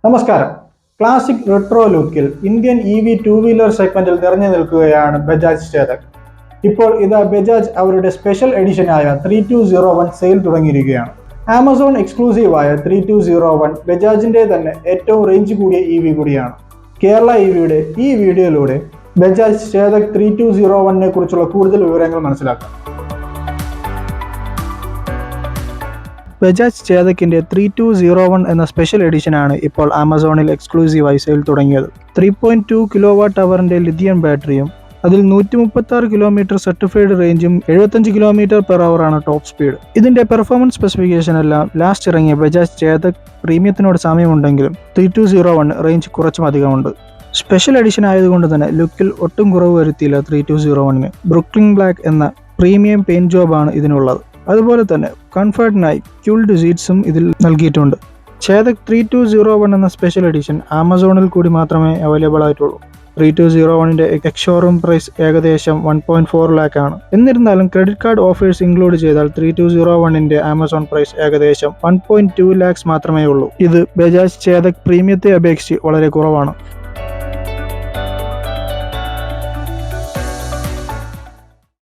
നമസ്കാരം. Classic retro ലുക്കിൽ Indian two wheeler സെഗ്മെന്റിൽ നിറഞ്ഞു നിൽക്കുകയാണ് ബജാജ് ചേതക്. ഇപ്പോൾ ഇതാ ബജാജ് അവരുടെ സ്പെഷ്യൽ എഡിഷനായ 3201 സെയിൽ തുടങ്ങിയിരിക്കുകയാണ്. ആമസോൺ എക്സ്ക്ലൂസീവായ 3201 ബജാജിന്റെ തന്നെ ഏറ്റവും റേഞ്ച് കൂടിയ കൂടിയാണ്. കേരള ഇവിയുടെ ഈ വീഡിയോയിലൂടെ ബജാജ് ചേതക് 3201 കുറിച്ചുള്ള കൂടുതൽ വിവരങ്ങൾ മനസ്സിലാക്കാം. ബജാജ് ചേതക്കിന്റെ 3201 എന്ന സ്പെഷ്യൽ എഡിഷനാണ് ഇപ്പോൾ ആമസോണിൽ എക്സ്ക്ലൂസീവായി സെയിൽ തുടങ്ങിയത്. 3.2 കിലോവാട്ട് അവറിന്റെ ലിഥിയം ബാറ്ററിയും അതിൽ 136 കിലോമീറ്റർ സർട്ടിഫൈഡ് റേഞ്ചും 75 കിലോമീറ്റർ പെർ അവർ ആണ് ടോപ്പ് സ്പീഡ്. ഇതിന്റെ പെർഫോമൻസ് സ്പെസിഫിക്കേഷൻ എല്ലാം ലാസ്റ്റ് ഇറങ്ങിയ ബജാജ് ചേതക് പ്രീമിയത്തിനോട് സാമ്യമുണ്ടെങ്കിലും 3201 റേഞ്ച് കുറച്ചും അധികമുണ്ട്. സ്പെഷ്യൽ എഡിഷൻ ആയതുകൊണ്ട് തന്നെ ലുക്കിൽ ഒട്ടും കുറവ് വരുത്തിയില്ല 3201. ബ്രുക്ലിൻ ബ്ലാക്ക് എന്ന പ്രീമിയം പെയിന്റ് ജോബാണ് ഇതിനുള്ളത്. അതുപോലെ തന്നെ കംഫർട്ടിനായി ക്യൂൾഡ് സീറ്റ്സും ഇതിൽ നൽകിയിട്ടുണ്ട്. ചേതക് 3201 എന്ന സ്പെഷ്യൽ എഡിഷൻ ആമസോണിൽ കൂടി മാത്രമേ അവൈലബിൾ ആയിട്ടുള്ളൂ. 3201 എക്സ്-ഷോറൂം പ്രൈസ് ഏകദേശം 1.4 lakh ആണ്. എന്നിരുന്നാലും ക്രെഡിറ്റ് കാർഡ് ഓഫേഴ്സ് ഇൻക്ലൂഡ് ചെയ്താൽ 3201 ആമസോൺ പ്രൈസ് ഏകദേശം 1.2 lakhs മാത്രമേ ഉള്ളൂ. ഇത് ബജാജ് ചേതക് പ്രീമിയത്തെ അപേക്ഷിച്ച് വളരെ കുറവാണ്.